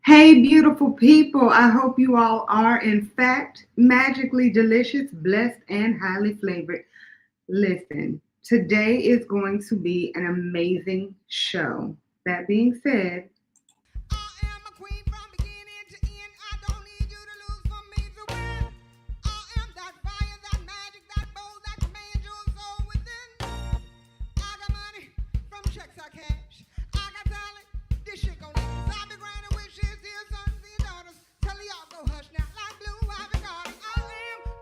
Hey, beautiful people. I hope you all are, in fact, magically delicious, blessed, and highly flavored. Listen, today is going to be an amazing show. That being said, I am a queen from beginning to end. I don't need you to lose for me to win. I am that fire, that magic, that bold, that command your soul within. I got money from checks I cash. I got talent, this shit gon' last. I be granted wishes, dear sons and daughters. Tell y'all go hush now, like blue ivy garden.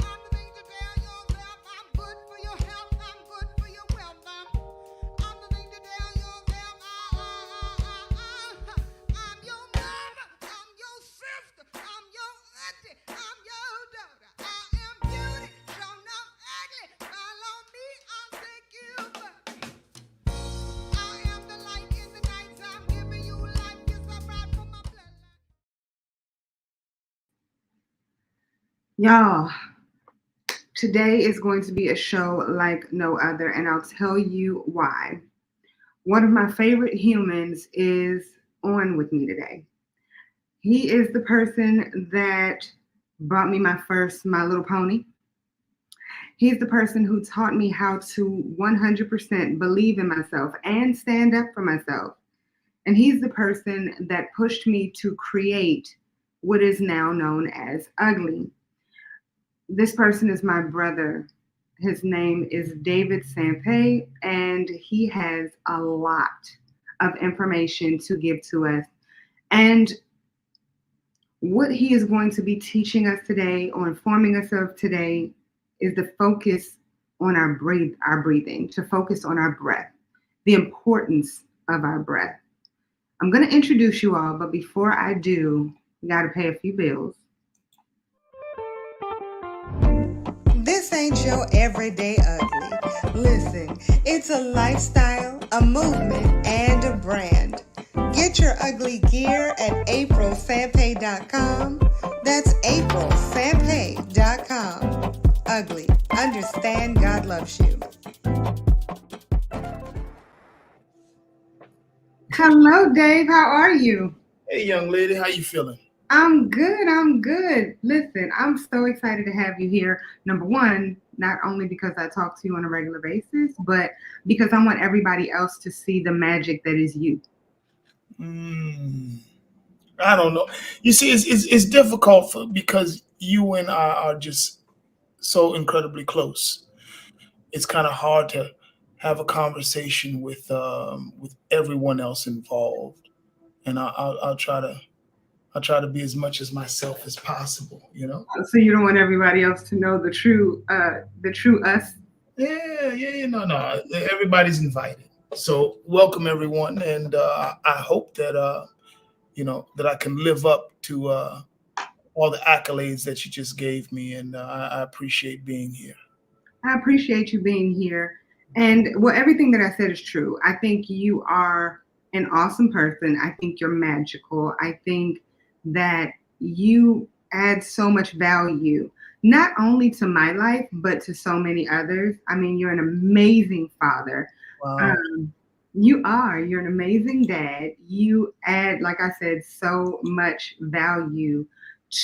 I'm the thing to tell yourself. I'm good for your health, I'm good for your wealth. I'm the thing to tell yourself. I'm your mama, I'm your sister, I'm your auntie, I'm your daughter. I am beauty, show no ugly. Follow me, I'll take you back. I am the light in the night time, giving you life. Yes, I ride for my bloodline. y'all, today is going to be a show like no other, and I'll tell you why. One of my favorite humans is on with me today. He is the person that bought me my first My Little Pony. He's the person who taught me how to 100% believe in myself and stand up for myself. And he's the person that pushed me to create what is now known as ugly. This person is my brother. His name is David Sampé, and he has a lot of information to give to us. And what he is going to be teaching us today or informing us of today is the focus on our breathing, to focus on our breath, the importance of our breath. I'm going to introduce you all, but before I do, we got to pay a few bills. This ain't your everyday ugly. Listen, it's a lifestyle, a movement, and a brand. Get your ugly gear at aprilsampay.com. That's aprilsampay.com. Ugly. Understand God loves you. Hello, Dave. How are you? Hey, young lady, how you feeling? I'm good. I'm good. Listen, I'm so excited to have you here. Number one, not only because I talk to you on a regular basis, but because I want everybody else to see the magic that is you. Mm, I don't know. You see, it's difficult because you and I are just so incredibly close. It's kind of hard to have a conversation with everyone else involved, and I'll try to be as much as myself as possible. You know? So you don't want everybody else to know the true us. Yeah. No. Everybody's invited. So welcome everyone, and I hope that that I can live up to all the accolades that you just gave me, and I appreciate being here. I appreciate you being here. And well, everything that I said is true. I think you are an awesome person. I think you're magical. I think that you add so much value, not only to my life, but to so many others. I mean, you're an amazing father. Wow. Um, you are. You're an amazing dad. You add, like I said, so much value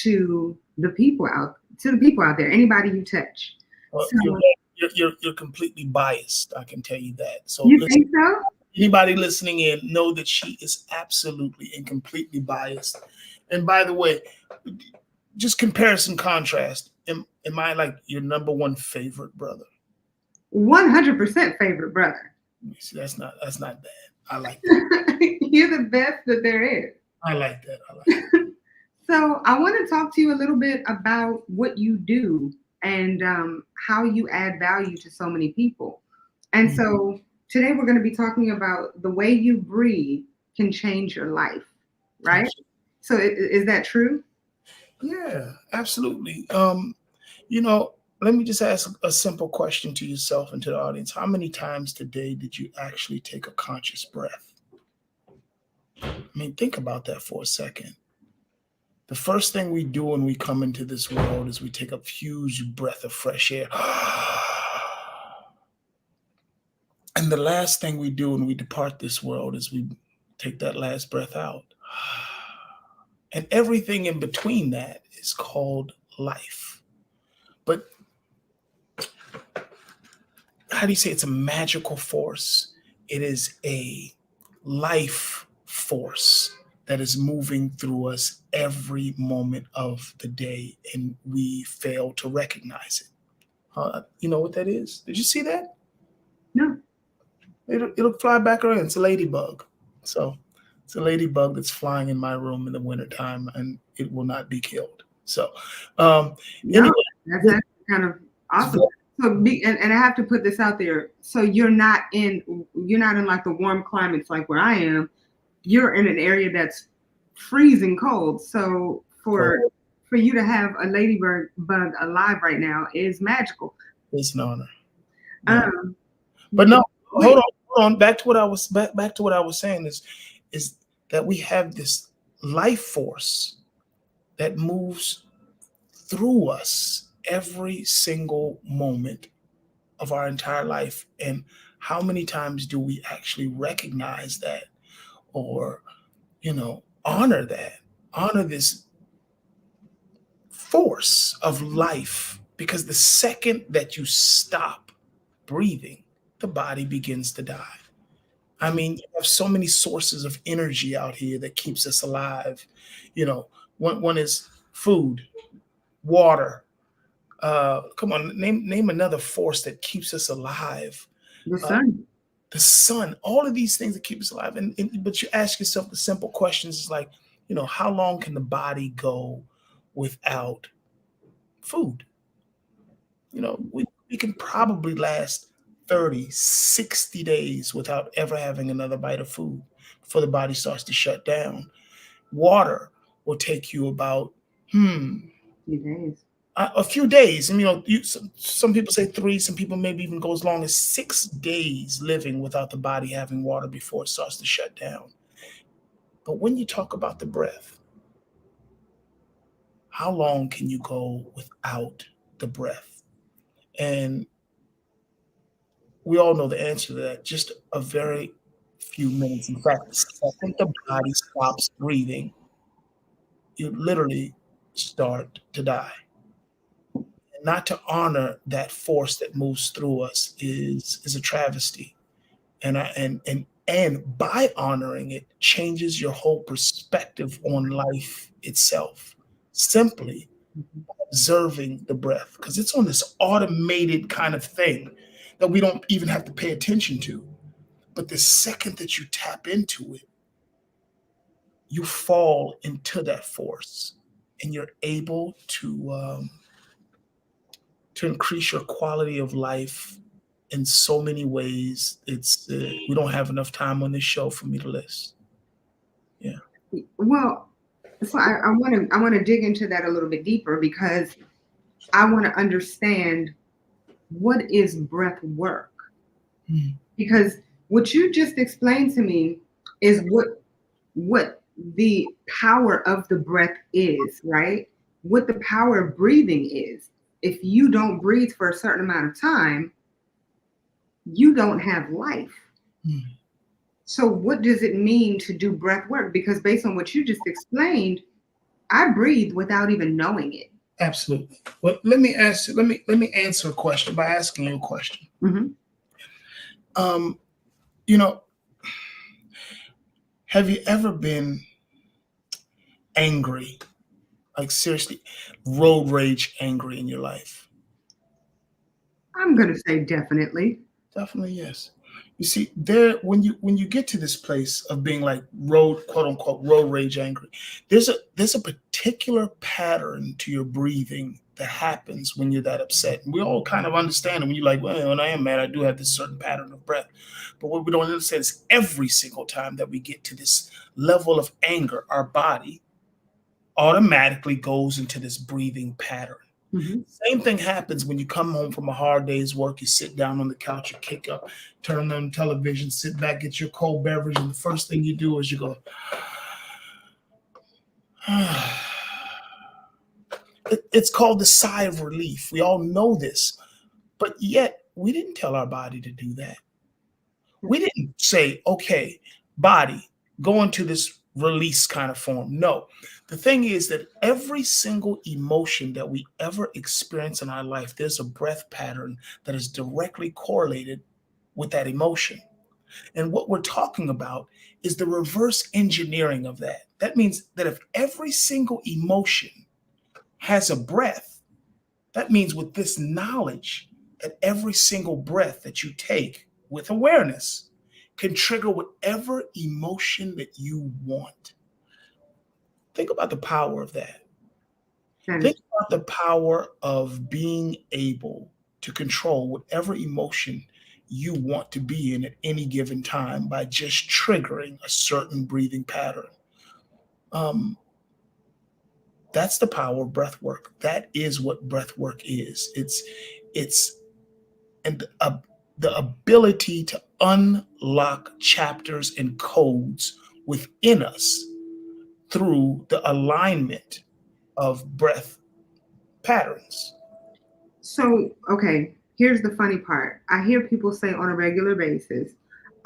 to the people out there. Anybody you touch. Well, So you're completely biased. I can tell you that. So you listen, think so? anybody listening in, know that she is absolutely and completely biased. And by the way, just comparison contrast. Am I like your number one favorite brother? 100% favorite brother. See, that's not bad. I like that. You're the best that there is. I like that. I like So I want to talk to you a little bit about what you do and how you add value to so many people. And that. so today we're going to be talking about the way you breathe can change your life, right? Mhm. So is that true? Yeah, absolutely. You know, let me just ask a simple question to yourself and to the audience. How many times today did you actually take a conscious breath? I mean, think about that for a second. The first thing we do when we come into this world is we take a huge breath of fresh air. And the last thing we do when we depart this world is we take that last breath out. And everything in between that is called life. But how do you say it's a magical force? It is a life force that is moving through us every moment of the day, and we fail to recognize it. You know what that is? Did you see that? No. It'll fly back around. It's a ladybug. So it's a ladybug that's flying in my room in the wintertime, and it will not be killed. So No, anyway, that's actually kind of awesome. So and I have to put this out there. So you're not in like the warm climates like where I am. You're in an area that's freezing cold. So for you to have a ladybug bug alive right now is magical. it's an honor. Yeah. Um, But no, hold on. Back to what I was saying is that we have this life force that moves through us every single moment of our entire life. And how many times do we actually recognize that, or honor that, honor this force of life? Because the second that you stop breathing, the body begins to die. I mean, you have so many sources of energy out here that keeps us alive. One is food, water. Come on, name another force that keeps us alive. the sun. The sun. All of these things that keep us alive. But you ask yourself the simple questions: is like, how long can the body go without food? We can probably last 30, 60 days without ever having another bite of food before the body starts to shut down. Water will take you about Few days. a few days. And some people say 3, some people maybe even go as long as 6 days living without the body having water before it starts to shut down. But when you talk about the breath, how long can you go without the breath? And we all know the answer to that. Just a very few minutes. In fact, the second the body stops breathing, you literally start to die. And not to honor that force that moves through us is a travesty. And by honoring it changes your whole perspective on life itself. Simply observing the breath, because it's on this automated kind of thing that we don't even have to pay attention to. But the second that you tap into it, you fall into that force, and you're able to increase your quality of life in so many ways. It's we don't have enough time on this show for me to list. Yeah. Well, so I want to dig into that a little bit deeper, because I want to understand what is breath work. Because what you just explained to me is what the power of the breath is, right? What the power of breathing is. If you don't breathe for a certain amount of time, you don't have life. So what does it mean to do breath work? Because based on what you just explained, I breathe without even knowing it. Absolutely. Well, let me answer a question by asking you a question. Have you ever been angry, like seriously, road rage angry in your life? I'm gonna say definitely. Definitely, yes. You see, when you get to this place of being like quote unquote road rage angry, there's a particular pattern to your breathing that happens when you're that upset. And we all kind of understand it when you're like, well, when I am mad, I do have this certain pattern of breath. But what we don't understand is every single time that we get to this level of anger, our body automatically goes into this breathing pattern. Same thing happens when you come home from a hard day's work. You sit down on the couch, you kick up, turn on television, sit back, get your cold beverage, and the first thing you do is you go, it's called the sigh of relief. We all know this, but yet we didn't tell our body to do that. We didn't say, okay, body, go into this release kind of form. No, the thing is that every single emotion that we ever experience in our life, there's a breath pattern that is directly correlated with that emotion. And what we're talking about is the reverse engineering of that. That means that if every single emotion has a breath, that means with this knowledge that every single breath that you take with awareness can trigger whatever emotion that you want. Think about the power of that. That Think is about the power of being able to control whatever emotion you want to be in at any given time by just triggering a certain breathing pattern. Um, that's the power of breath work. That is what breath work is. It's and the ability to unlock chapters and codes within us through the alignment of breath patterns. so okay. Here's the funny part. I hear people say on a regular basis,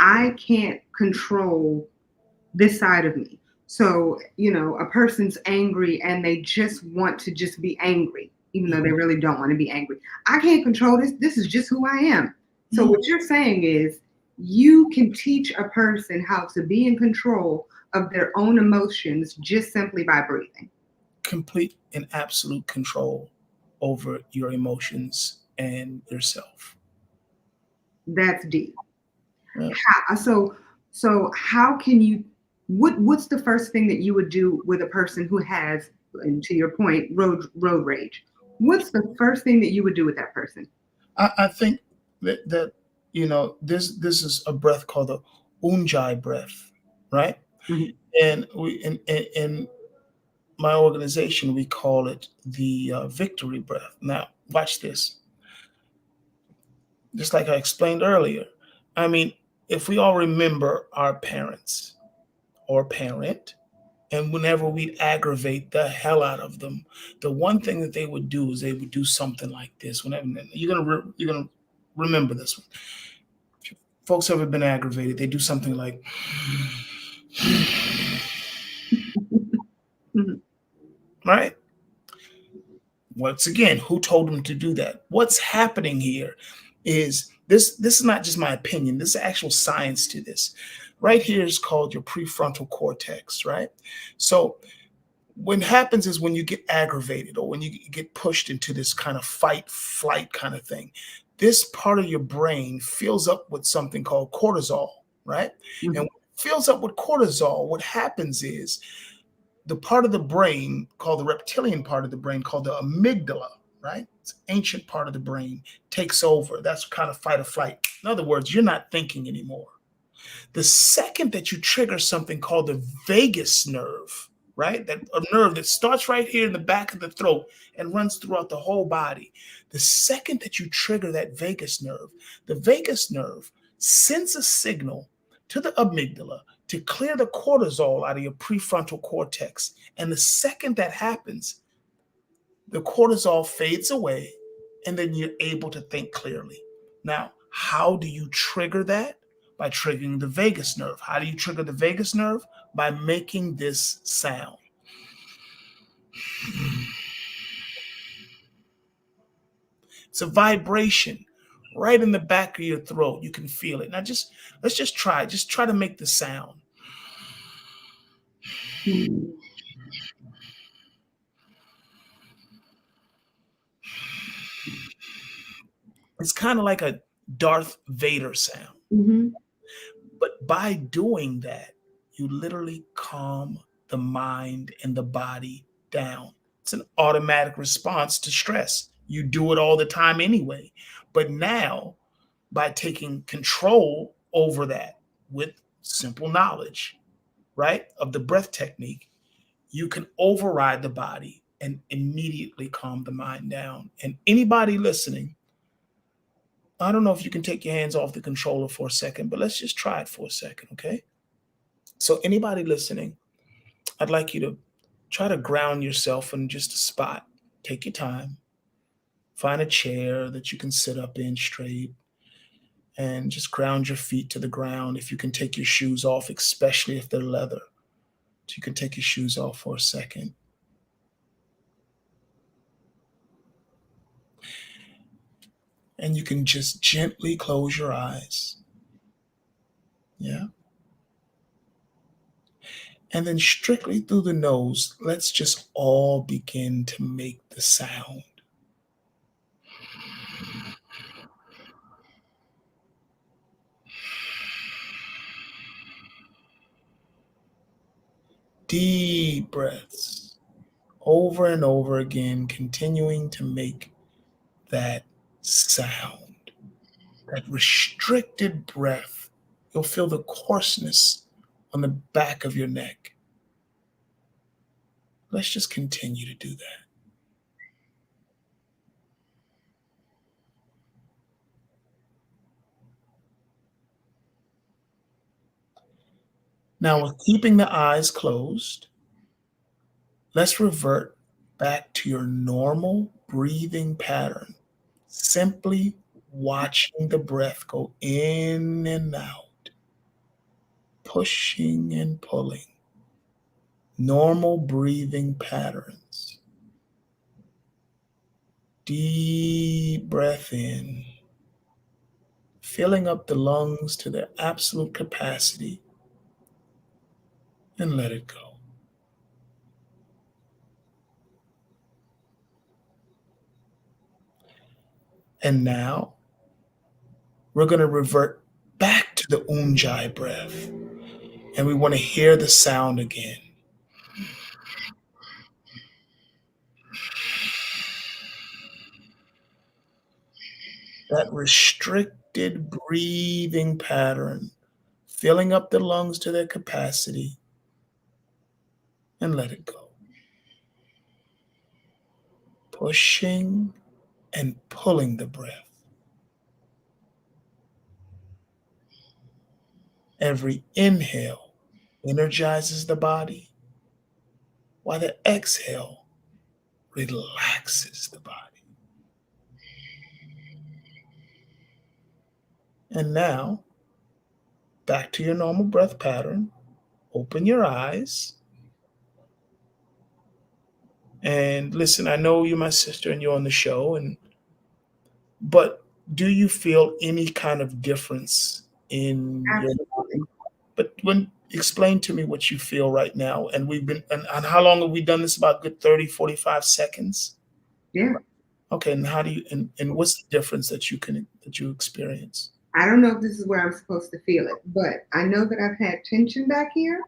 I can't control this side of me. So, a person's angry and they just want to just be angry, even though they Mhm. really don't want to be angry. I can't control this. This is just who I am. So, Mhm. what you're saying is you can teach a person how to be in control of their own emotions just simply by breathing. Complete and absolute control over your emotions and yourself. That's deep. Yeah. So how can you what's the first thing that you would do with a person who has, and to your point, road rage? What's the first thing that you would do with that person? I think that this is a breath called the Ujjayi breath, right? Mhm. And we in my organization we call it the victory breath. Now, watch this. Just like I explained earlier, I mean, if we all remember our parents or parent, and whenever we aggravate the hell out of them, the one thing that they would do is they would do something like this. Whenever you're gonna remember this one. If folks ever been aggravated, they do something like, Mhm. right? Once again, who told them to do that? What's happening here is this is not just my opinion. This is actual science to this. Right here is called your prefrontal cortex, right? So what happens is when you get aggravated or when you get pushed into this kind of fight flight kind of thing, this part of your brain fills up with something called cortisol, right? And when Mhm. it fills up with cortisol, what happens is the part of the brain called the reptilian part of the brain called the amygdala, right? It's an ancient part of the brain, takes over. That's kind of fight or flight. In other words, you're not thinking anymore. The second that you trigger something called the vagus nerve, right? That a nerve that starts right here in the back of the throat and runs throughout the whole body. The second that you trigger that the vagus nerve sends a signal to the amygdala to clear the cortisol out of your prefrontal cortex. And the second that happens, the cortisol fades away and then you're able to think clearly. Now, how do you trigger that? By triggering the vagus nerve. How do you trigger the vagus nerve? By making this sound. It's a vibration right in the back of your throat. You can feel it. Now let's just try. Just try to make the sound. Mhm. It's kind of like a Darth Vader sound. Mhm. But by doing that, you literally calm the mind and the body down. It's an automatic response to stress. You do it all the time anyway. But now, by taking control over that with simple knowledge, right, of the breath technique, you can override the body and immediately calm the mind down. And anybody listening, I don't know if you can take your hands off the controller for a second, but let's just try it for a second, okay? So, anybody listening, I'd like you to try to ground yourself in just a spot. Take your time, find a chair that you can sit up in straight, and just ground your feet to the ground. If you can take your shoes off, especially if they're leather, So you can take your shoes off for a second. And you can just gently close your eyes. Yeah. And then strictly through the nose, let's just all begin to make the sound. Deep breaths over and over again, continuing to make that sound, that restricted breath. You'll feel the coarseness on the back of your neck. Let's just continue to do that. Now, with keeping the eyes closed, let's revert back to your normal breathing pattern, simply watching the breath go in and out, pushing and pulling. Normal breathing patterns. Deep breath in, filling up the lungs to their absolute capacity, and let it go. And now we're going to revert back to the Ujjayi breath, and we want to hear the sound again. That restricted breathing pattern, filling up the lungs to their capacity, and let it go. Pushing and pulling the breath. Every inhale energizes the body, while the exhale relaxes the body. And now, back to your normal breath pattern. Open your eyes. And listen, I know you're my sister and you're on the show, but do you feel any kind of difference in your, Absolutely. but when explain to me what you feel right now? And we've been and how long have we done this? About good 30, 45 seconds? Yeah. Okay, and how do you and what's the difference that you experience? I don't know if this is where I'm supposed to feel it, but I know that I've had tension back here.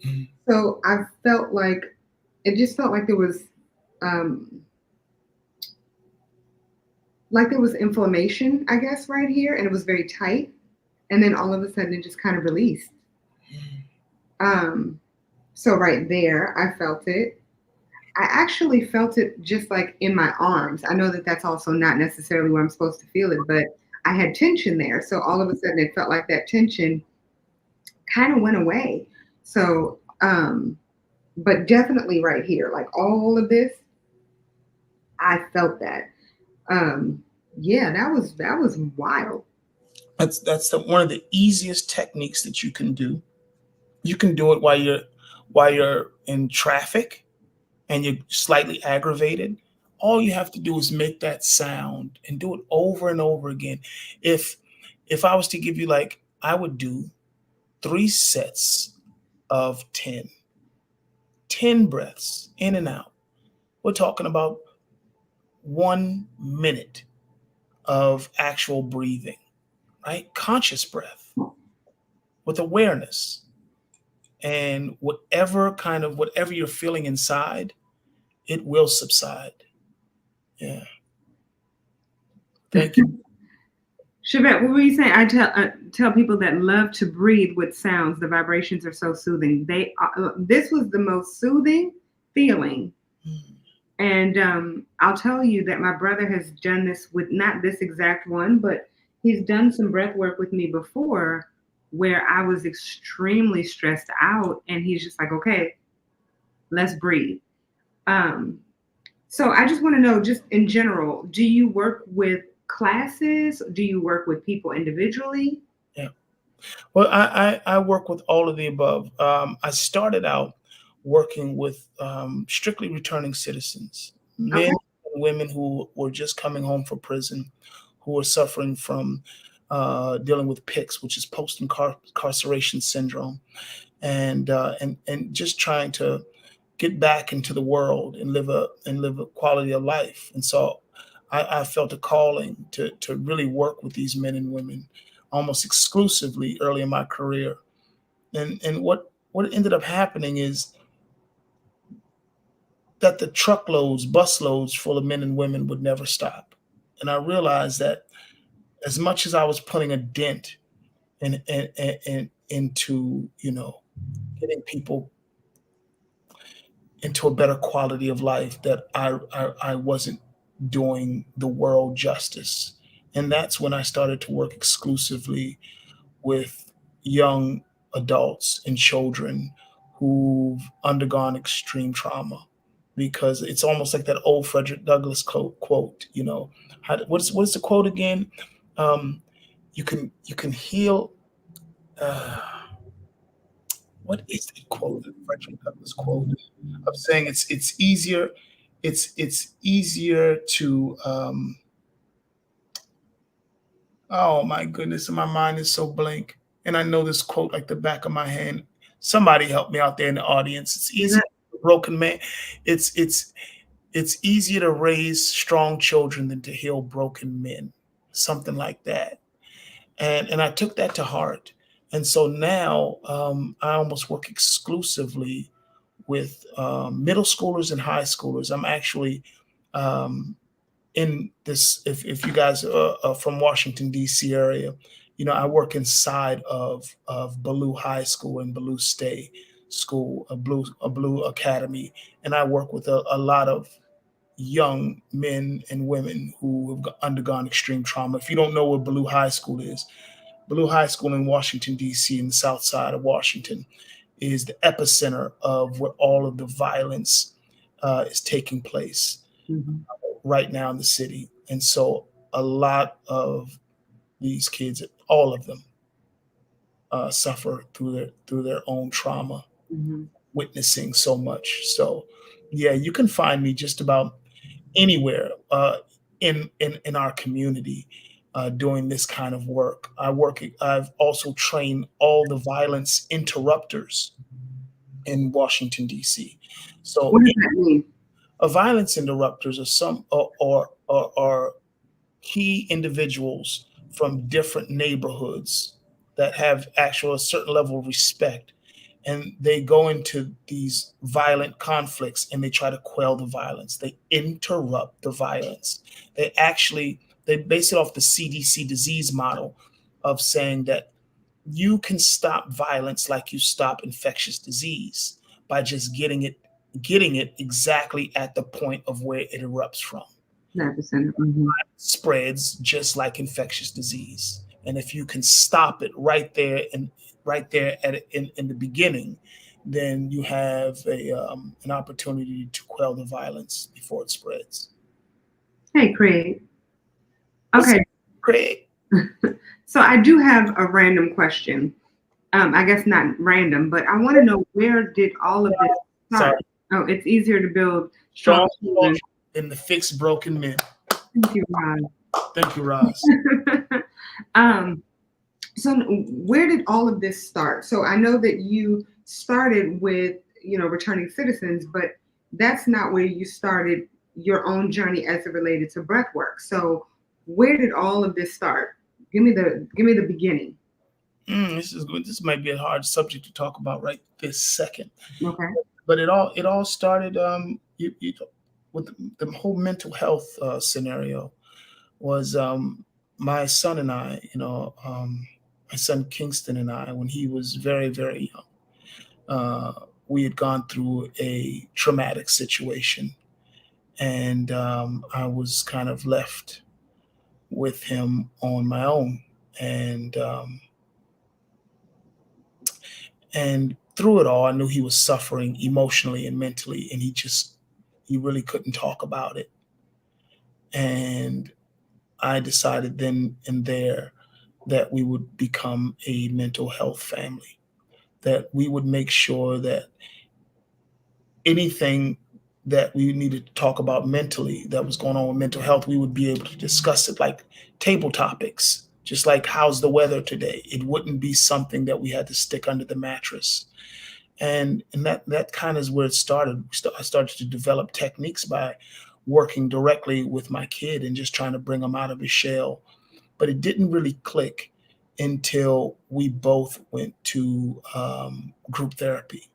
Mhm. So I felt like it just felt um like there was inflammation, I guess, right here, and it was very tight. And then all of a sudden it just kind of released. Um so right there I felt it. I actually felt it just like in my arms. I know that that's also not necessarily where I'm supposed to feel it, but I had tension there. So all of a sudden it felt like that tension kind of went away. So, but definitely right here, like all of this, I felt that. Um, yeah, that was wild. One of the easiest techniques that you can do. You can do it while you're in traffic and you're slightly aggravated. All you have to do is make that sound and do it over and over again. If if I was to give you like I would do 3 sets of 10 breaths in and out. We're talking about 1 minute of actual breathing, right? Conscious breath with awareness and whatever you're feeling inside, it will subside. Yeah. Thank you. Chevette, what were you saying? I tell people that love to breathe with sounds. The vibrations are so soothing. This was the most soothing feeling. Mm. And I'll tell you that my brother has done this with not this exact one, but he's done some breath work with me before where I was extremely stressed out. And he's just like, okay, let's breathe. Um, so I just want to know, just in general, do you work with classes? Do you work with people individually? Yeah. Well, I work with all of the above. I started out working with strictly returning citizens, men Okay. and women who were just coming home from prison, who were suffering from dealing with PICS, which is post incarceration syndrome, and just trying to get back into the world and live a quality of life. And so I felt a calling to really work with these men and women almost exclusively early in my career. And what ended up happening is that the truckloads, busloads full of men and women would never stop. And I realized that as much as I was putting a dent into, getting people into a better quality of life, that I wasn't doing the world justice. And that's when I started to work exclusively with young adults and children who've undergone extreme trauma, because it's almost like that old Frederick Douglass quote, what's the quote again? Um, you can heal. Uh, what is the quote? The Frederick Douglass quote of saying it's easier to oh my goodness, and my mind is so blank. And I know this quote like the back of my hand. Somebody help me out there in the audience. It's Is easier that for a broken man. It's easier to raise strong children than to heal broken men. Something like that. And I took that to heart. And so now I almost work exclusively with middle schoolers and high schoolers. I'm actually um, in this, if you guys are from Washington D.C. area, I work inside of Ballou High School and Ballou State School, a Blue Academy, and I work with a lot of young men and women who have undergone extreme trauma. If you don't know where Ballou High School is, Ballou High School in Washington D.C. in the South Side of Washington is the epicenter of where all of the violence is taking place mhm, right now in the city. And so a lot of these kids, all of them, suffer through their own trauma, mhm. witnessing so much. So, yeah, you can find me just about anywhere in our community doing this kind of work. I've also trained all the violence interrupters in Washington D.C. So, What does that mean? violence interrupters are some or key individuals from different neighborhoods that have actual a certain level of respect, and they go into these violent conflicts and they try to quell the violence. They interrupt the violence. They base it off the CDC disease model of saying that you can stop violence like you stop infectious disease by just getting it exactly at the point of where it erupts from. That percent. Mhm. Spreads just like infectious disease. And if you can stop it right there in the beginning, then you have an opportunity to quell the violence before it spreads. Hey, Craig. What's Okay, up, Craig? so I do have a random question. I guess not random, but I want to know, where did all of this Sorry. start? Oh, it's easier to build strong Strong children. in the fix broken men. Thank you, Ron. Thank you, Roz. um, so where did all of this start? So I know that you started with, returning citizens, but that's not where you started your own journey as it related to breath work. So where did all of this start? Give me the beginning. This is good. This might be a hard subject to talk about right this second, Okay. but it all started with the whole mental health scenario was my son and I, my son Kingston and I, when he was very, very young, we had gone through a traumatic situation, and I was kind of left with him on my own, and through it all, I knew he was suffering emotionally and mentally, and he really couldn't talk about it, and I decided then and there that we would become a mental health family, that we would make sure that anything that we needed to talk about mentally that was going on with mental health, we would be able to discuss it like table topics, just like how's the weather today. It wouldn't be something that we had to stick under the mattress. And that kind of is where it started. I started to develop techniques by working directly with my kid and just trying to bring him out of his shell. But it didn't really click until we both went to group therapy.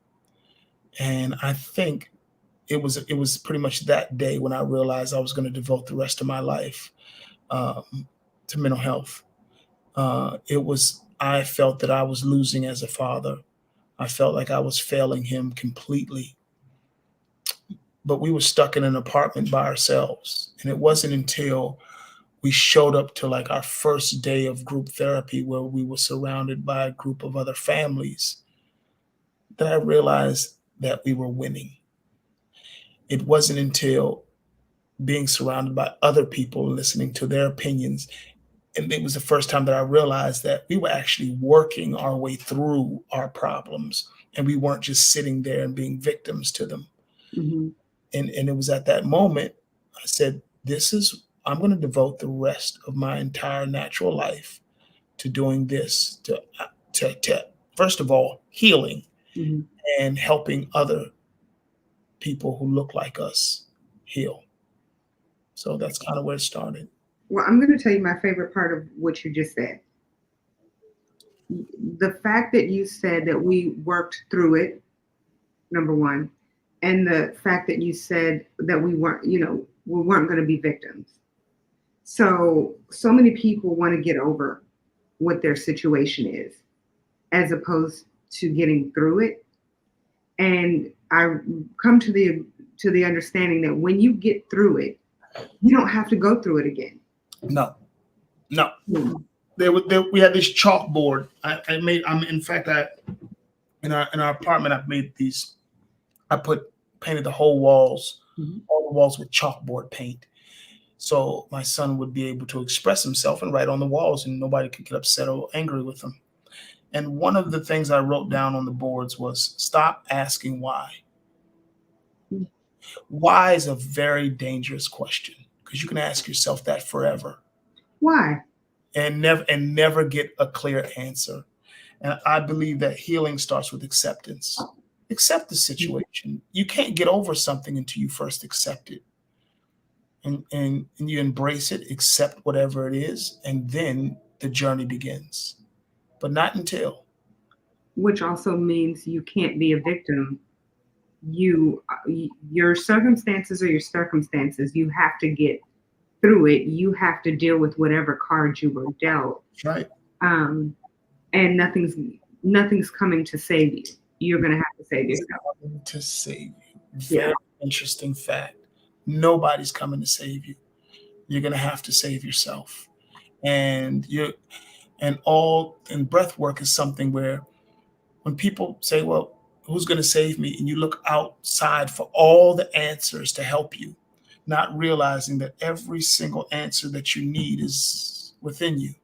And I think it was pretty much that day when I realized I was going to devote the rest of my life to mental health. I felt that I was losing as a father. I felt like I was failing him completely. But we were stuck in an apartment by ourselves. And it wasn't until we showed up to like our first day of group therapy where we were surrounded by a group of other families that I realized that we were winning. It wasn't until being surrounded by other people, listening to their opinions, and it was the first time that I realized that we were actually working our way through our problems and we weren't just sitting there and being victims to them. Mm-hmm. And it was at that moment I said, I'm going to devote the rest of my entire natural life to doing this, to first of all, healing Mm-hmm. and helping other people who look like us heal. So that's kind of where it started. Well, I'm going to tell you my favorite part of what you just said. The fact that you said that we worked through it, number one, and the fact that you said that we weren't going to be victims. So many people want to get over what their situation is as opposed to getting through it. And I come to the understanding that when you get through it, you don't have to go through it again. No. Mm-hmm. We had this chalkboard. In our apartment, painted the whole walls, Mm-hmm. all the walls with chalkboard paint. So my son would be able to express himself and write on the walls and nobody could get upset or angry with him. And one of the things I wrote down on the boards was stop asking why. Mm-hmm. Why is a very dangerous question because you can ask yourself that forever. Why? And never get a clear answer. And I believe that healing starts with acceptance. Accept the situation. You can't get over something until you first accept it. And you embrace it, accept whatever it is, and then the journey begins. But not until. Which also means you can't be a victim. Your circumstances are your circumstances. You have to get through it. You have to deal with whatever cards you were dealt. That's right. And nothing's coming to save you. You're going to have to save yourself. To save you. Very interesting fact. Nobody's coming to save you. You're going to have to save yourself. And breath work is something where when people say, well, who's going to save me? And you look outside for all the answers to help you, not realizing that every single answer that you need is within you.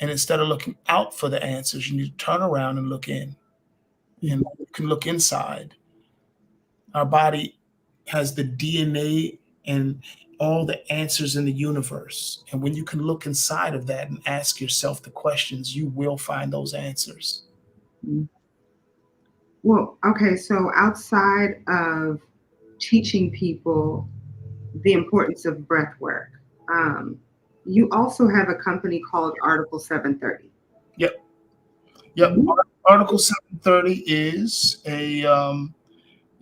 And instead of looking out for the answers, you need to turn around and look in. And you can look inside. Our body has the DNA and all the answers in the universe. And when you can look inside of that and ask yourself the questions, you will find those answers. Well, okay, so outside of teaching people the importance of breath work, you also have a company called Article 730. Yep. Article 730 is a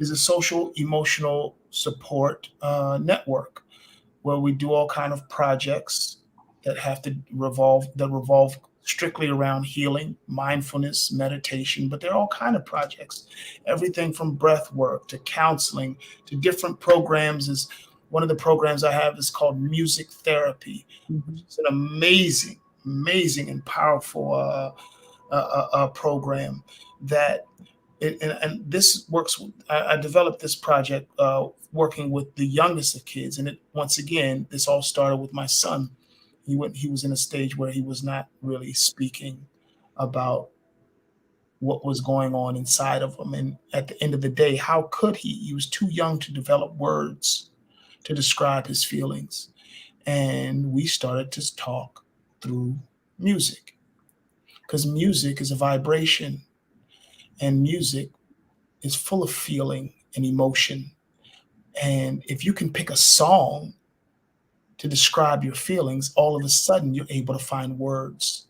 social emotional support network where we do all kind of projects that revolve strictly around healing, mindfulness, meditation, but there are all kind of projects, everything from breath work to counseling to different programs. One of the programs I have is called music therapy. Mm-hmm. It's an amazing and powerful program that and this works. I developed this project working with the youngest of kids, and once again, this all started with my son. He was in a stage where he was not really speaking about what was going on inside of him. And at the end of the day, how could he? He was too young to develop words to describe his feelings. And we started to talk through music, because music is a vibration, and music is full of feeling and emotion. And if you can pick a song to describe your feelings, all of a sudden you're able to find words.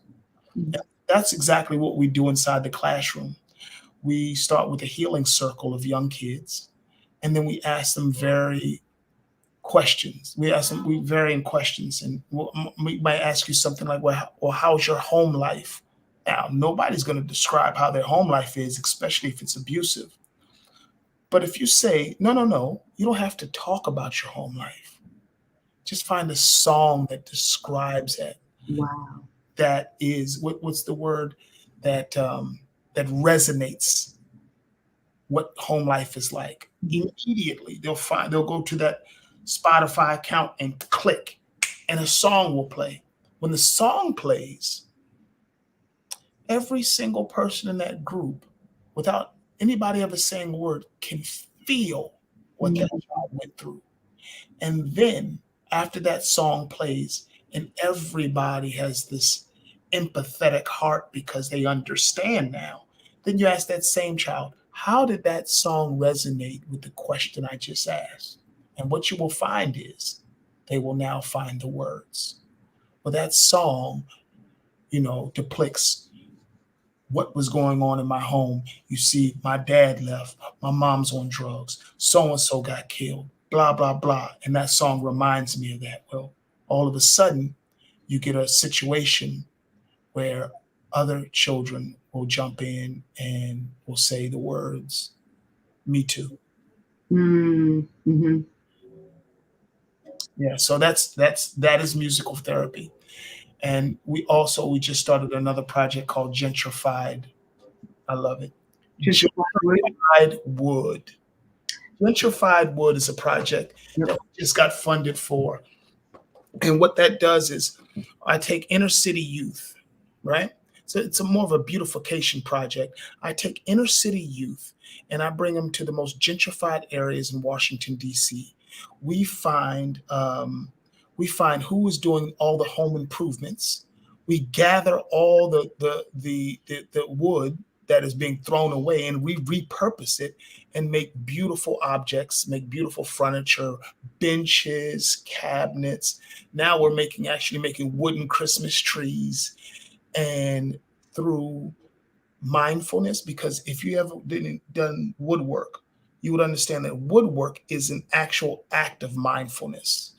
Mm. And that's exactly what we do inside the classroom. We start with a healing circle of young kids, and then we ask them very questions. We varying questions, and we might ask you something like, "Well, how's your home life?" Now, nobody's going to describe how their home life is, especially if it's abusive. But if you say, "No, no, no, you don't have to talk about your home life. Just find a song that describes it. Wow. That is what's the word that resonates what home life is like." Immediately they'll go to that Spotify account and click, and a song will play. When the song plays, every single person in that group, without anybody ever saying a word, can feel what that Mm. child went through. And then after that song plays, and everybody has this empathetic heart because they understand now, then you ask that same child, how did that song resonate with the question I just asked? And what you will find is they will now find the words. Well, that song, depicts what was going on in my home. You see, my dad left, my mom's on drugs, so and so got killed, blah, blah, blah. And that song reminds me of that. Well, all of a sudden, you get a situation where other children will jump in and will say the words, "Me too." Mm. Mm-hmm. Yeah, so that is musical therapy. And we just started another project called Gentrified. I love it. Gentrified wood. Gentrified Wood. Gentrified Wood is a project Yep. that we just got funded for. And what that does is I take inner city youth, right? So it's a more of a beautification project. I take inner city youth and I bring them to the most gentrified areas in Washington, D.C. We find we find who is doing all the home improvements. We gather all the wood that is being thrown away, and we repurpose it and make beautiful objects, make beautiful furniture, benches, cabinets. Now we're actually making wooden Christmas trees, and through mindfulness, because if you ever didn't done woodwork, you would understand that woodwork is an actual act of mindfulness.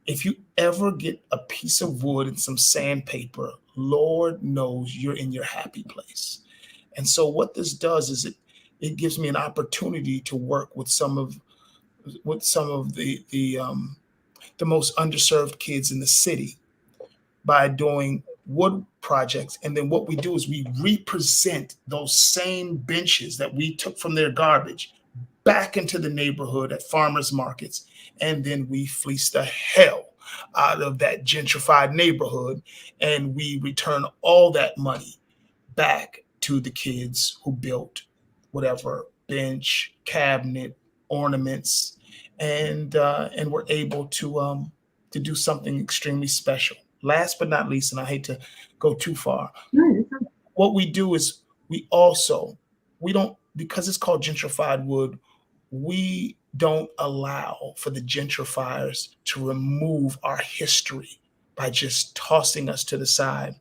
If you ever get a piece of wood and some sandpaper, Lord knows you're in your happy place. And so what this does is it gives me an opportunity to work with some of the most underserved kids in the city by doing wood projects. And then what we do is we represent those same benches that we took from their garbage back into the neighborhood at farmers markets. And then we fleece the hell out of that gentrified neighborhood, and we return all that money back to the kids who built whatever bench, cabinet, ornaments, and we're able to do something extremely special. Last but not least, and I hate to go too far, Nice. what we do is we don't, because it's called gentrified wood, we don't allow for the gentrifiers to remove our history by just tossing us to the side.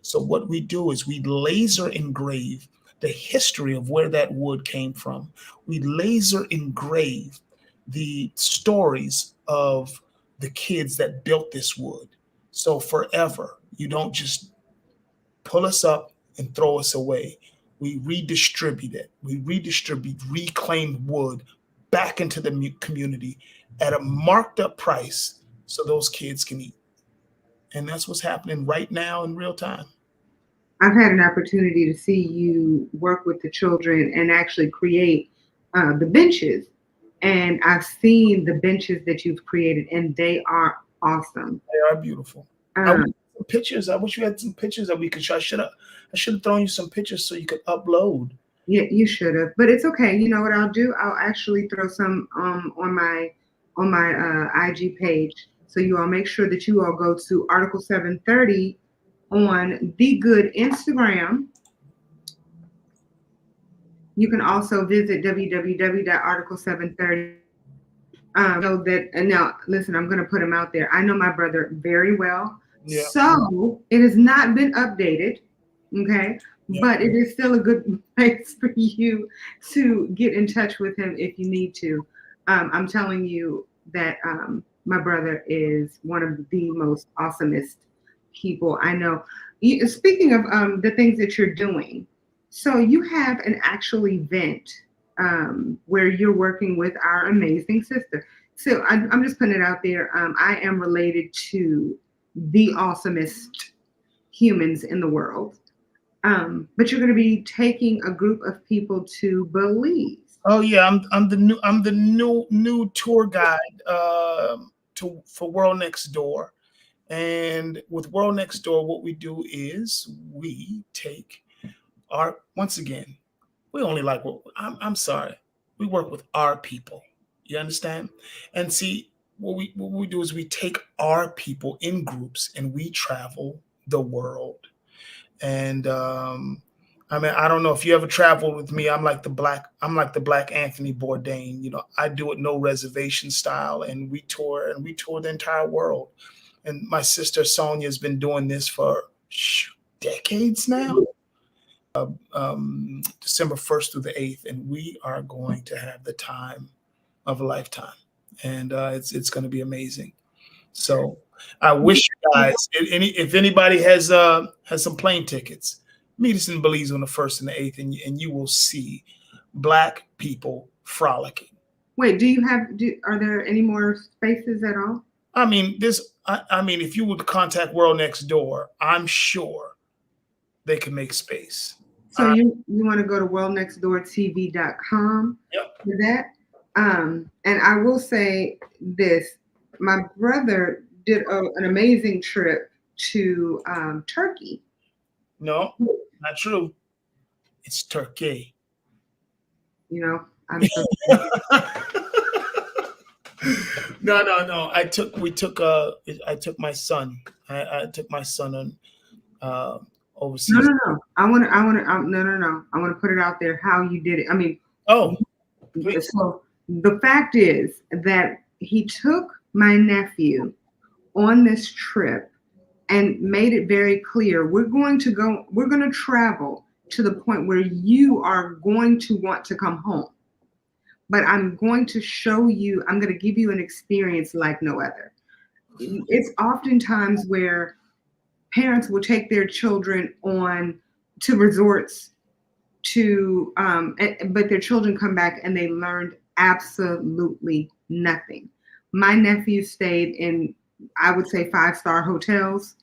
So what we do is we laser engrave the history of where that wood came from. We laser engrave the stories of the kids that built this wood. So forever, you don't just pull us up and throw us away. We redistribute it. We redistribute reclaimed wood back into the community at a marked up price so those kids can eat. And that's what's happening right now in real time. I've had an opportunity to see you work with the children and actually create the benches. And I've seen the benches that you've created, and they are awesome. They are beautiful. I Um, wish some pictures. I wish you had some pictures that we could show. I should have thrown you some pictures so you could upload. Yeah, you should have, but it's okay. You know what I'll do? I'll actually throw some on my IG page, so you all make sure that you all go to Article 730 on the Good Instagram. You can also visit www.article730. Know that, and now listen, I'm going to put him out there. I know my brother very well, Yeah, so it has not been updated, okay, yeah. but it is still a good place for you to get in touch with him if you need to. I'm telling you that my brother is one of the most awesomest people I know. Speaking of the things that you're doing, so you have an actual event where you're working with our amazing sister. So I'm just putting it out there. I am related to the awesomest humans in the world. But you're going to be taking a group of people to Belize. Oh yeah, I'm the new tour guide to for World Next Door. And with World Next Door, what we do is we take our once again, we only like what I'm sorry. We work with our people. You understand? And see, what we do is we take our people in groups and we travel the world. And I mean, I don't know if you ever traveled with me. I'm like the black Anthony Bourdain. I do it no reservation style, and we tour the entire world. And my sister Sonia has been doing this for decades now. December 1st through the 8th, and we are going to have the time of a lifetime, and it's going to be amazing. So I wish you guys, if anybody has some plane tickets, meet us in Belize on the 1st and the 8th, and you will see black people frolicking. Wait, are there any more spaces at all? I mean, I mean, if you would contact World Next Door, I'm sure they can make space. So you want to go to worldnextdoortv.com Yep. for that. And I will say this: my brother did an amazing trip to Turkey. No, not true. It's Turkey. You know, I'm so No, no, no. I took my son. I took my son on no, overseas. no, no. No, no, no. I want to put it out there how you did it. I mean, Oh, please. so the fact is that he took my nephew on this trip and made it very clear we're going to travel to the point where you are going to want to come home, but I'm going to show you, I'm going to give you an experience like no other. It's oftentimes where parents will take their children on to resorts but their children come back and they learned absolutely nothing. My nephew stayed in, I would say, five-star hotels.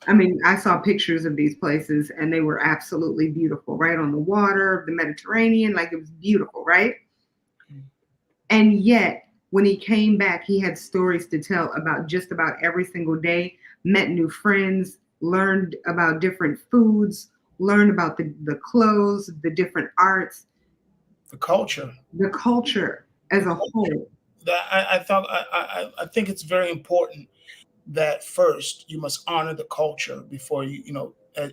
I mean, I saw pictures of these places and they were absolutely beautiful, right on the water, the Mediterranean, like it was beautiful, right? And yet, when he came back, he had stories to tell about just about every single day, met new friends, learned about different foods, learned about the clothes, the different arts, The culture. the culture as a whole. I think it's very important that first you must honor the culture before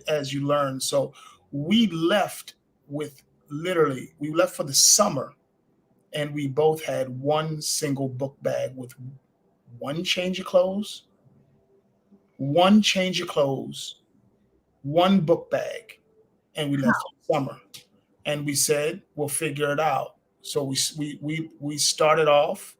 as you learn. So we left with we left for the summer, and we both had one single book bag with one change of clothes, one change of clothes, one book bag, and we left for the summer. And we said we'll figure it out. So we started off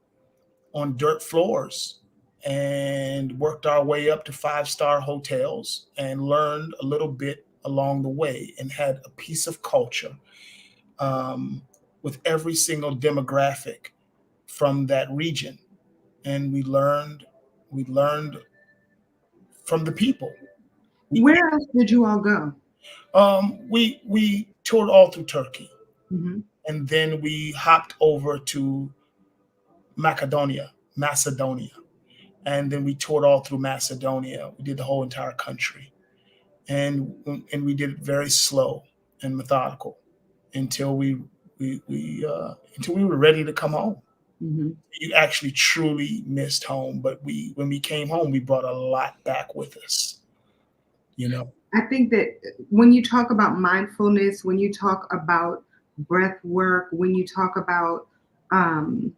on dirt floors and worked our way up to five-star hotels and learned a little bit along the way and had a piece of culture um, with every single demographic from that region. And we learned from the people. We Where else did you all go? we toured all through Turkey, Hmm. and then we hopped over to Macedonia, and then we toured all through Macedonia. We did the whole entire country, and we did it very slow and methodical. until until we were ready to come home. Hmm. You actually truly missed home, but when we came home, we brought a lot back with us. You know. I think that when you talk about mindfulness, when you talk about breath work, when you talk about um,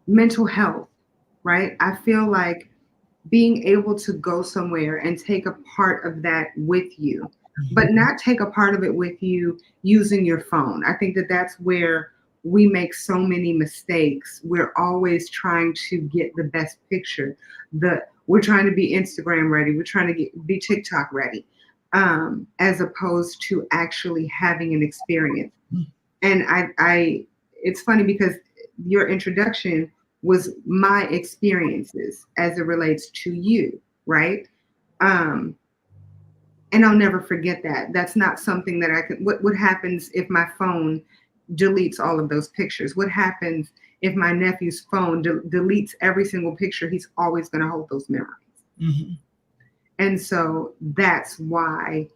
mental health, right? I feel like being able to go somewhere and take a part of that with you, but not take a part of it with you using your phone. I think that that's where we make so many mistakes. We're always trying to get the best picture. We're trying to be Instagram ready. We're trying to be TikTok ready, as opposed to actually having an experience. And it's funny because your introduction was my experiences as it relates to you, right? Um, and I'll never forget that. That's not something that I could. What happens if my phone deletes all of those pictures? What happens if my nephew's phone deletes every single picture? He's always going to hold those memories. Mm-hmm. And so that's why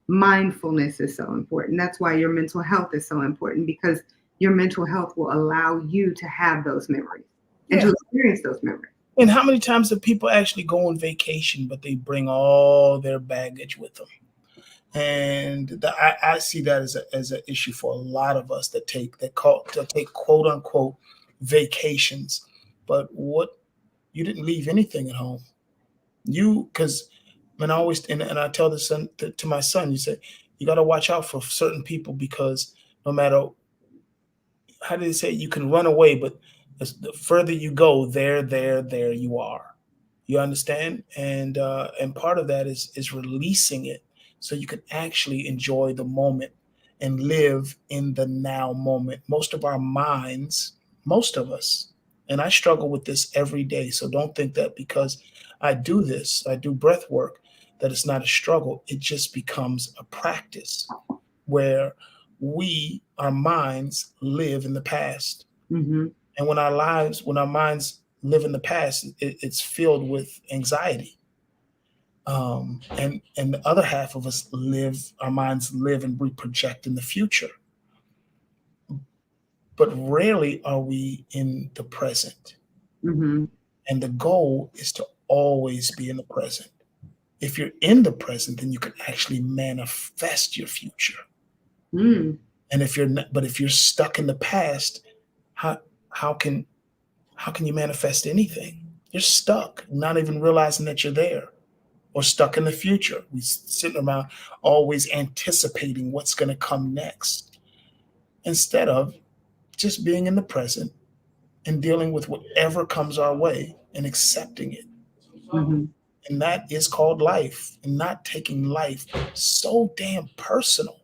mindfulness is so important. That's why your mental health is so important, because your mental health will allow you to have those memories and to Yeah. experience those memories. And how many times do people actually go on vacation, but they bring all their baggage with them? And I see that as an issue for a lot of us that take quote unquote vacations. But what you didn't leave anything at home. You because and I always and I tell this to my son, you say you got to watch out for certain people because no matter how do they say you can run away, but the further you go, there you are. You understand? And part of that is releasing it so you can actually enjoy the moment and live in the now moment. Most of us, and I struggle with this every day. So don't think that because I do breath work, that it's not a struggle. It just becomes a practice where our minds live in the past. Hmm. And when our minds live in the past, it's filled with anxiety. And the other half of us our minds live and we project in the future. But rarely are we in the present. Hmm. And the goal is to always be in the present. If you're in the present, then you can actually manifest your future. Mm. And if you're stuck in the past, how how can how can you manifest anything? You're stuck, not even realizing that you're there, or stuck in the future. We sitting around always anticipating what's going to come next, instead of just being in the present and dealing with whatever comes our way and accepting it. Hmm. And that is called life, and not taking life so damn personal.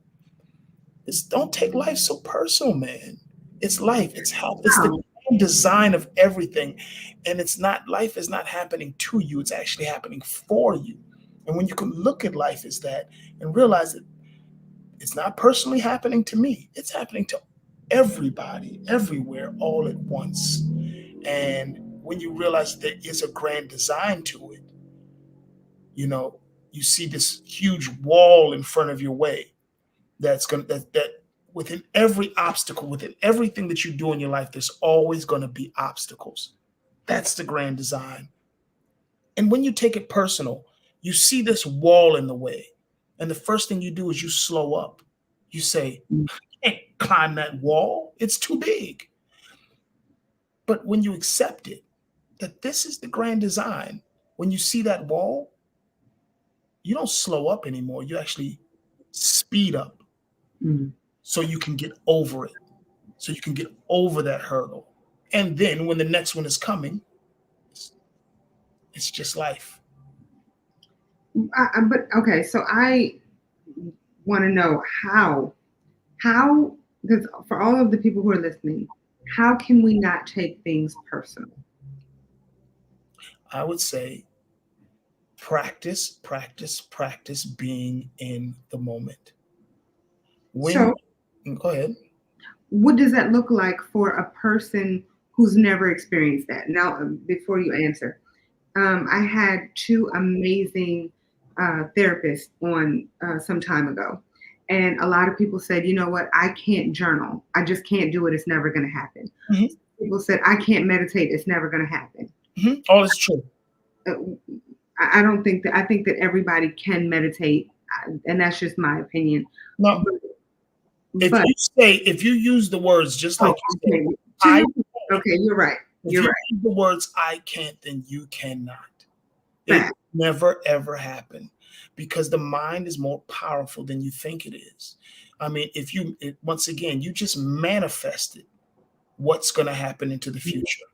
Don't take life so personal, man. It's life. It's the Wow. design of everything. And life is not happening to you, it's actually happening for you. And when you can look at life as that and realize that it's not personally happening to me, it's happening to everybody, everywhere, all at once. And when you realize there is a grand design to it, you know, you see this huge wall in front of your way that within every obstacle, within everything that you do in your life, there's always going to be obstacles. That's the grand design. And when you take it personal, you see this wall in the way. And the first thing you do is you slow up. You say, I can't climb that wall. It's too big. But when you accept it, that this is the grand design, when you see that wall, you don't slow up anymore. You actually speed up Mm. so you can get over it, so you can get over that hurdle. And then when the next one is coming, it's, it's just life. But okay, so I want to know how, because for all of the people who are listening, how can we not take things personal? I would say practice being in the moment. So When, go ahead. what does that look like for a person who's never experienced that? Now, before you answer, I had two amazing therapists on some time ago, And a lot of people said, you know what, I can't journal. I just can't do it. It's never going to happen. Mhm. People said, I can't meditate. It's never going to happen. All is true. Uh, I don't think that, I think that everybody can meditate. And that's just my opinion. Now, But, if you use the words just like oh, you said, okay. I Okay, you're right. if You're you right. use the words I can't, then you cannot. It Fact. never ever happened because the mind is more powerful than you think it is. I mean, once again, you just manifested what's going to happen into the future.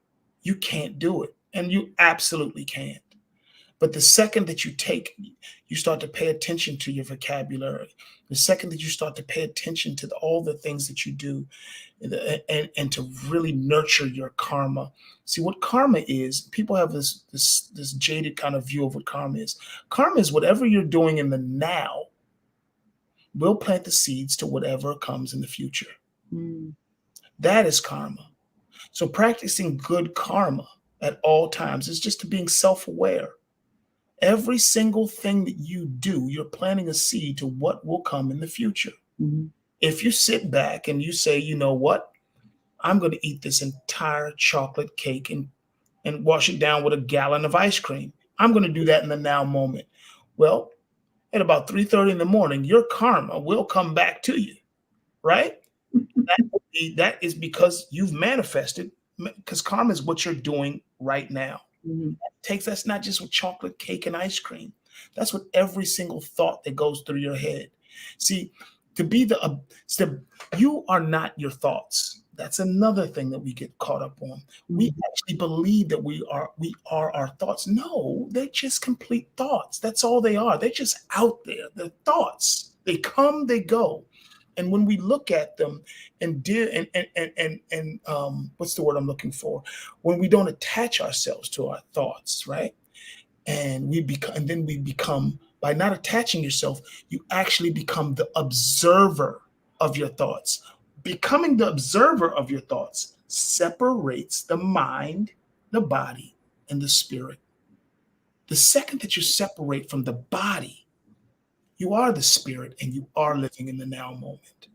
You can't do it, and you absolutely can't. But the second that you start to pay attention to your vocabulary, the second that you start to pay attention to all the things that you do, and to really nurture your karma. See what karma is. People have this jaded kind of view of what karma is. Karma is whatever you're doing in the now will plant the seeds to whatever comes in the future. Mm. That is karma. So practicing good karma at all times is just being self-aware. Every single thing that you do, you're planting a seed to what will come in the future. Mhm. If you sit back and you say, you know what, I'm going to eat this entire chocolate cake and wash it down with a gallon of ice cream. I'm going to do that in the now moment. Well, at about 3:30 in the morning, your karma will come back to you, right? That is because you've manifested, because karma is what you're doing right now. Mhm. That's not just with chocolate cake and ice cream. That's with every single thought that goes through your head. See, to be you are not your thoughts. That's another thing that we get caught up on. We actually believe that we are our thoughts. No, they're just complete thoughts. That's all they are. They're just out there. They're thoughts. They come, they go. And when we look at them and what's the word I'm looking for? When we don't attach ourselves to our thoughts, right? And then we become, by not attaching yourself, you actually become the observer of your thoughts. Becoming the observer of your thoughts separates the mind, the body, and the spirit. The second that you separate from the body, you are the spirit and you are living in the now moment.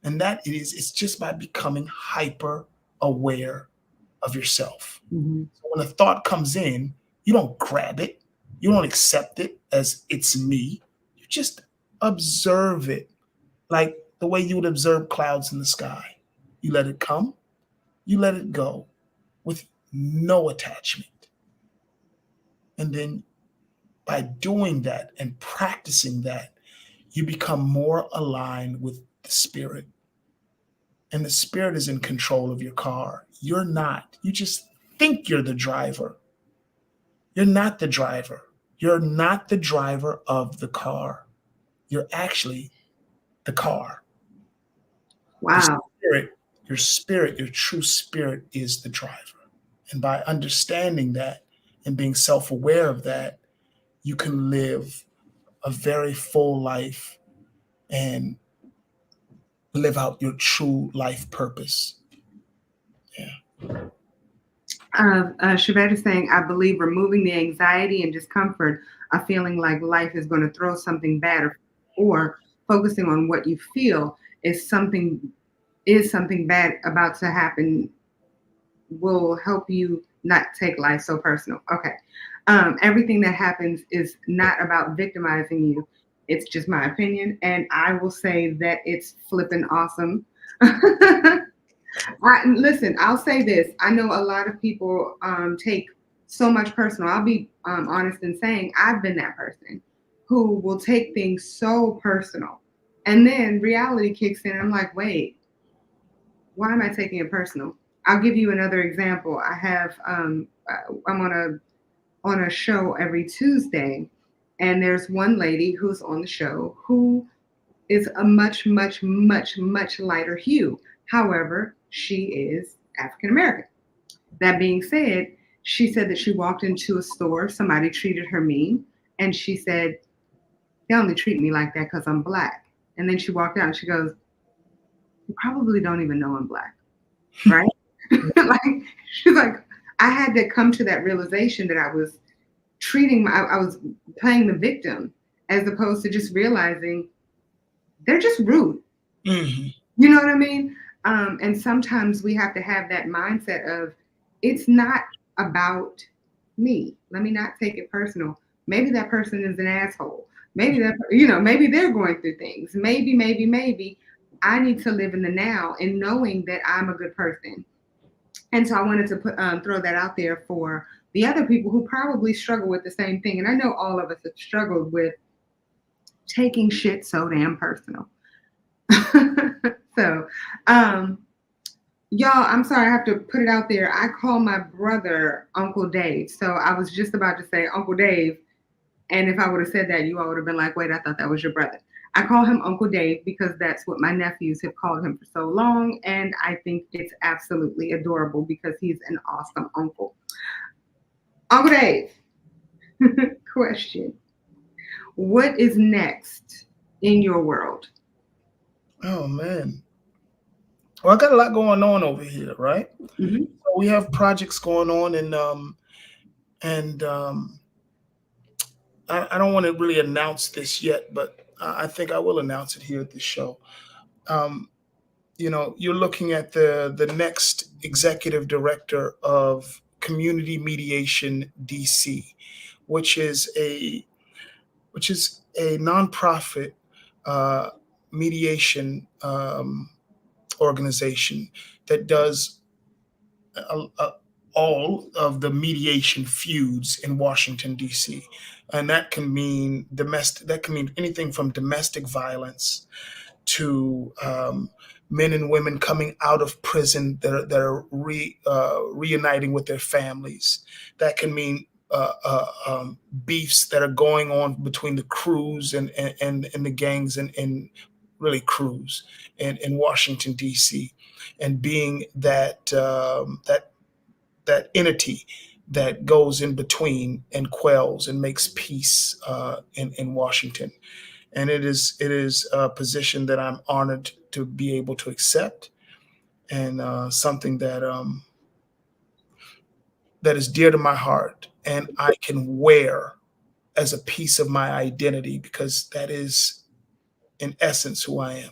And it's just by becoming hyper aware of yourself. Mhm. So when a thought comes in, you don't grab it, you don't accept it as it's me. You just observe it like the way you would observe clouds in the sky. You let it come, you let it go with no attachment. And then by doing that and practicing that, you become more aligned with the spirit. And the spirit is in control of your car. You're not. You just think you're the driver. You're not the driver. You're not the driver of the car. You're actually the car. Wow. Your true spirit is the driver. And by understanding that and being self-aware of that, you can live a very full life and live out your true life purpose. Yeah. Shavette is saying, I believe removing the anxiety and discomfort of feeling like life is going to throw something bad, or focusing on what you feel is something bad about to happen, will help you not take life so personal. Okay. Everything that happens is not about victimizing you. It's just my opinion. And I will say that it's flipping awesome. Listen, I'll say this. I know a lot of people take so much personal. I'll be honest in saying I've been that person who will take things so personal. And then reality kicks in. And I'm like, wait, why am I taking it personal? I'll give you another example. I'm on a show every Tuesday, and there's one lady who's on the show who is a much, much, much, much lighter hue. However, she is African American. That being said, she said that she walked into a store, somebody treated her mean, and she said, they only treat me like that because I'm black. And then she walked out and she goes, you probably don't even know I'm black, right? Like, she's like, I had to come to that realization that I was I was playing the victim, as opposed to just realizing they're just rude. Mhm. You know what I mean? And sometimes we have to have that mindset of it's not about me. Let me not take it personal. Maybe that person is an asshole. Maybe that, maybe they're going through things. Maybe I need to live in the now and knowing that I'm a good person. And so I wanted to throw that out there for the other people who probably struggle with the same thing. And I know all of us have struggled with taking shit so damn personal. So, um, y'all, I'm sorry, I have to put it out there. I call my brother Uncle Dave. So I was just about to say Uncle Dave. And if I would have said that, you all would have been like, wait, I thought that was your brother. I call him Uncle Dave because that's what my nephews have called him for so long. And I think it's absolutely adorable because he's an awesome uncle. Uncle Dave, question. What is next in your world? Oh man. Well, I got a lot going on over here, right? Hmm. So we have projects going on, and I don't want to really announce this yet, but I think I will announce it here at the show. Um, you're looking at the next executive director of Community Mediation DC, which is a which is a nonprofit uh, mediation organization that does uh, all of the mediation feuds in Washington D.C. And that can mean domestic. That can mean anything from domestic violence to men and women coming out of prison that are reuniting with their families. That can mean beefs that are going on between the crews and the gangs and really crews in Washington D.C. and being that entity that goes in between and quells and makes peace in Washington. And it is a position that I'm honored to be able to accept, and something that is dear to my heart, and I can wear as a piece of my identity because that is, in essence, who I am.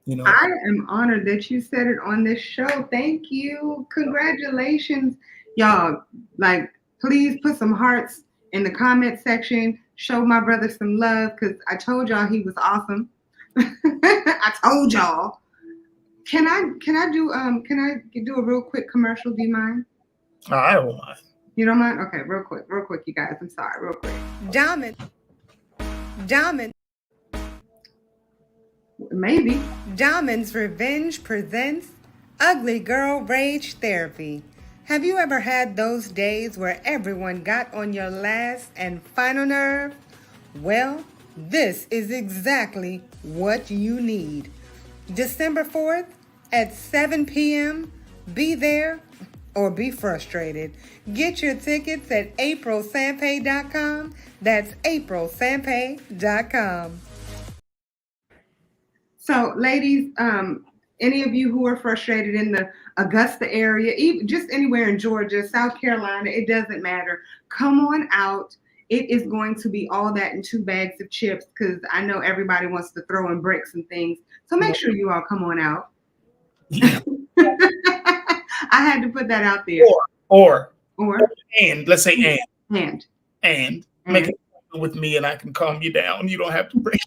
You know, I am honored that you said it on this show. Thank you. Congratulations. Y'all, like, please put some hearts in the comment section. Show my brother some love because I told y'all he was awesome. I told y'all. Can I do a real quick commercial? Do you mind? I don't mind. You don't mind? Okay, real quick, you guys. I'm sorry, real quick. Diamond, Diamond, Maybe. Diamond's Revenge presents Ugly Girl Rage Therapy. Have you ever had those days where everyone got on your last and final nerve? Well, this is exactly what you need. December 4th at 7 p.m. Be there or be frustrated. Get your tickets at aprilsampay.com. That's aprilsampay.com. So, ladies, any of you who are frustrated in the Augusta area, even just anywhere in Georgia, South Carolina, it doesn't matter. Come on out. It is going to be all that in 2 bags of chips because I know everybody wants to throw in bricks and things. So make sure you all come on out. Yeah. I had to put that out there. Or Or and let's say and make and. it with me, and I can calm you down. You don't have to break.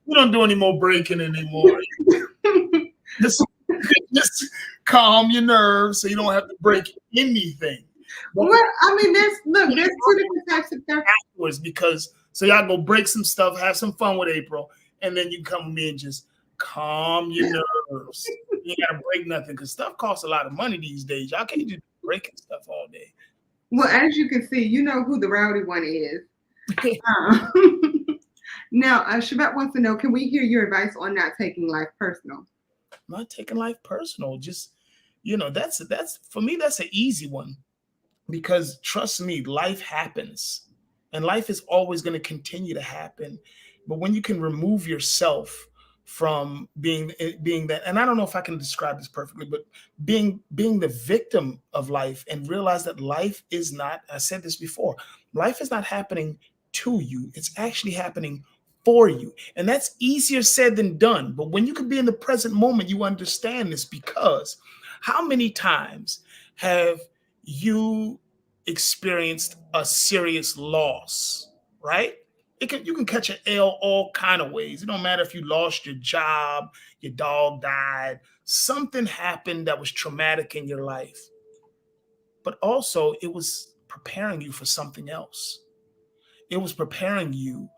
We don't do any more breaking anymore. Just, just calm your nerves so you don't have to break anything. But Well, I mean, there's 2 different types of therapy. afterwards, because so y'all go break some stuff, have some fun with April, and then you come with me and just calm your nerves. You ain't gotta break nothing because stuff costs a lot of money these days. Y'all can't just breaking stuff all day. Well, as you can see, you know who the rowdy one is. Um, now, Shabbat wants to know, can we hear your advice on not taking life personal? Not taking life personal. Just that's for me. That's an easy one because trust me, life happens, and life is always going to continue to happen. But when you can remove yourself from being that, and I don't know if I can describe this perfectly, but being the victim of life and realize that life is not. I said this before. Life is not happening to you. It's actually happening for you. And that's easier said than done. But when you can be in the present moment, you understand this, because how many times have you experienced a serious loss, right? You can catch an L all kind of ways. It don't matter if you lost your job, your dog died, something happened that was traumatic in your life. But also it was preparing you for something else. It was preparing you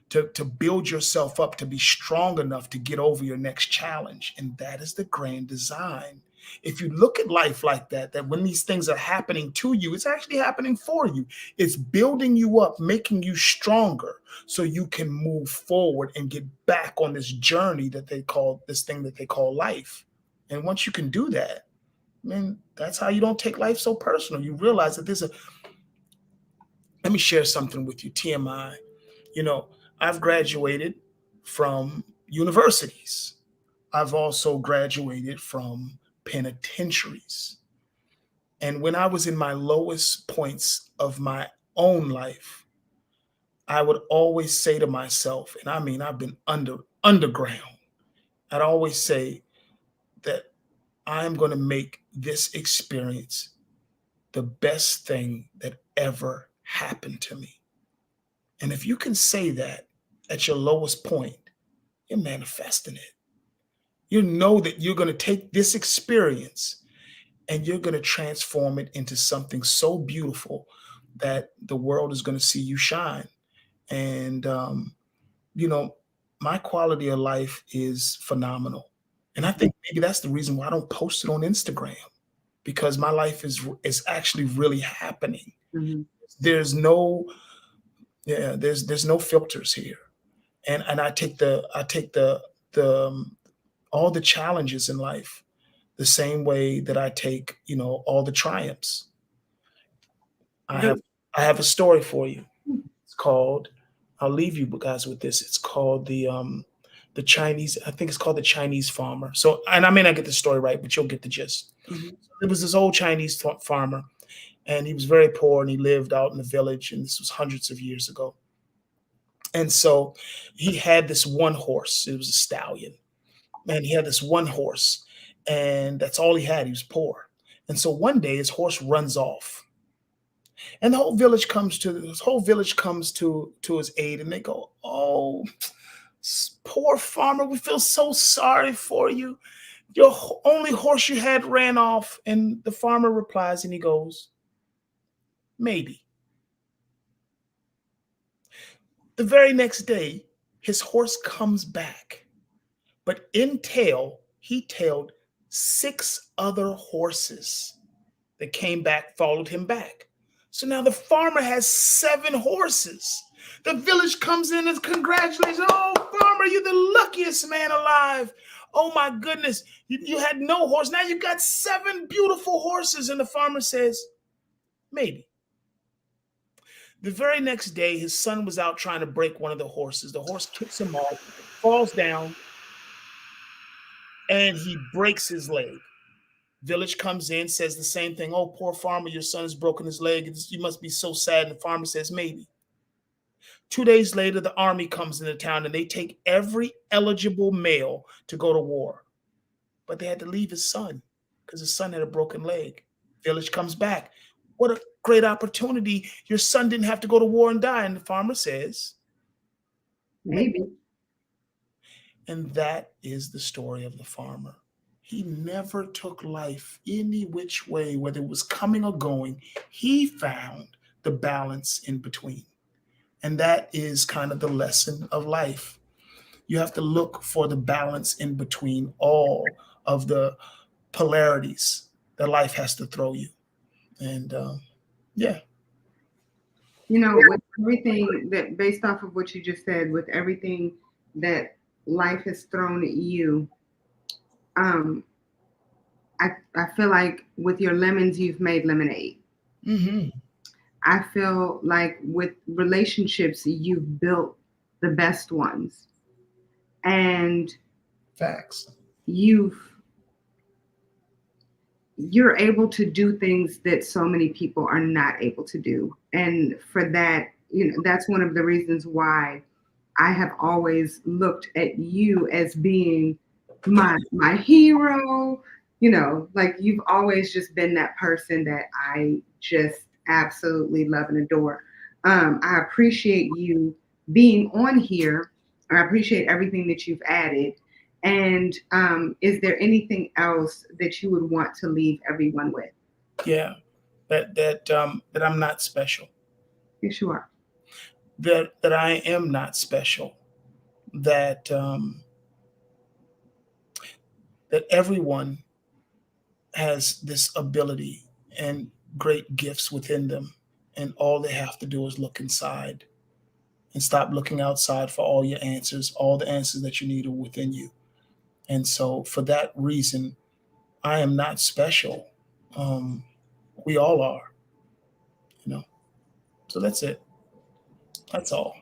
to build yourself up to be strong enough to get over your next challenge. And that is the grand design. If you look at life like that, that when these things are happening to you, it's actually happening for you. It's building you up, making you stronger so you can move forward and get back on this journey that they call this thing that they call life. And once you can do that, man, that's how you don't take life so personal. You realize that let me share something with you, TMI. You know, I've graduated from universities. I've also graduated from penitentiaries. And when I was in my lowest points of my own life, I would always say to myself, and I mean, I've been underground. I'd always say that I'm going to make this experience the best thing that ever happened to me. And if you can say that at your lowest point, you're manifesting it. You know that you're going to take this experience and you're going to transform it into something so beautiful that the world is going to see you shine. And, you know, my quality of life is phenomenal. And I think maybe that's the reason why I don't post it on Instagram, because my life is actually really happening. Mm-hmm. There's no, there's no filters here. And I take all the challenges in life the same way that I take, you know, all the triumphs. I have a story for you. It's called, I'll leave you guys with this. It's called the Chinese, I think it's called the Chinese farmer. So, and I may not get the story right, but you'll get the gist. Mm-hmm. There was this old Chinese farmer, and he was very poor, and he lived out in the village, and this was hundreds of years ago. And so he had this one horse. It was a stallion. And he had this one horse, and that's all he had. He was poor. And so one day his horse runs off. And the whole village comes to his aid, and they go, "Oh, poor farmer, we feel so sorry for you. Your only horse you had ran off." And the farmer replies, and he goes, "Maybe." The very next day, his horse comes back, but in tail, he tailed 6 other horses that came back, followed him back. So now the farmer has 7 horses. The village comes in and congratulates, "Oh, farmer, you're the luckiest man alive. Oh my goodness, you had no horse. Now you got 7 beautiful horses." And the farmer says, "Maybe." The very next day, his son was out trying to break one of the horses. The horse kicks him off, falls down, and he breaks his leg. Village comes in, says the same thing. "Oh, poor farmer, your son has broken his leg. You must be so sad." And the farmer says, "Maybe." 2 days later, the army comes into town, and they take every eligible male to go to war. But they had to leave his son because his son had a broken leg. Village comes back. "What a great opportunity. Your son didn't have to go to war and die." And the farmer says, Maybe. And that is the story of the farmer. He never took life any which way, whether it was coming or going. He found the balance in between. And that is kind of the lesson of life. You have to look for the balance in between all of the polarities that life has to throw you. And yeah. You know, with everything that, based off of what you just said, with everything that life has thrown at you, I feel like with your lemons, you've made lemonade. Mm-hmm. I feel like with relationships, you've built the best ones. And Facts. you're able to do things that so many people are not able to do. And for that, you know, that's one of the reasons why I have always looked at you as being my hero. You know, like you've always just been that person that I just absolutely love and adore. I appreciate you being on here. I appreciate everything that you've added. And is there anything else that you would want to leave everyone with? Yeah, that I'm not special. Yes, you are. That I am not special. That that everyone has this ability and great gifts within them, and all they have to do is look inside and stop looking outside for all your answers. All the answers that you need are within you. And so, for that reason, I am not special. Um, we all are, you know. So that's it. That's all.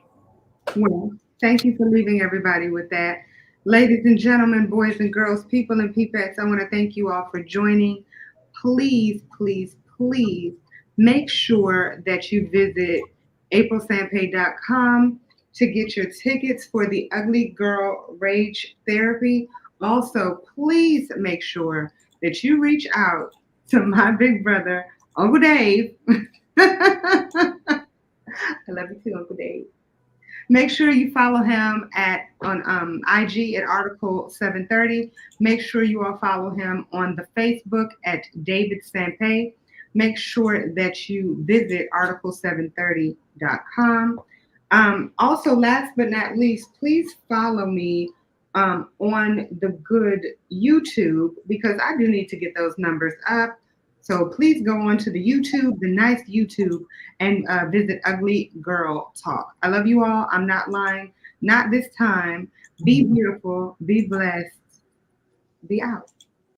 Well, thank you for leaving everybody with that. Ladies and gentlemen, boys and girls, people and peepettes, I want to thank you all for joining. Please, please, please make sure that you visit aprilsampay.com to get your tickets for the Ugly Girl Rage Therapy. Also, please make sure that you reach out to my big brother, Uncle Dave. I love you too, Uncle Dave. Make sure you follow him at on IG at Article 730. Make sure you all follow him on the Facebook at David Sampé. Make sure that you visit article730.com. Also, last but not least, please follow me on the good YouTube because I do need to get those numbers up. So please go on to the YouTube, the nice YouTube, and visit Ugly Girl Talk. I love you all. I'm not lying. Not this time. Be beautiful. Be blessed. Be out.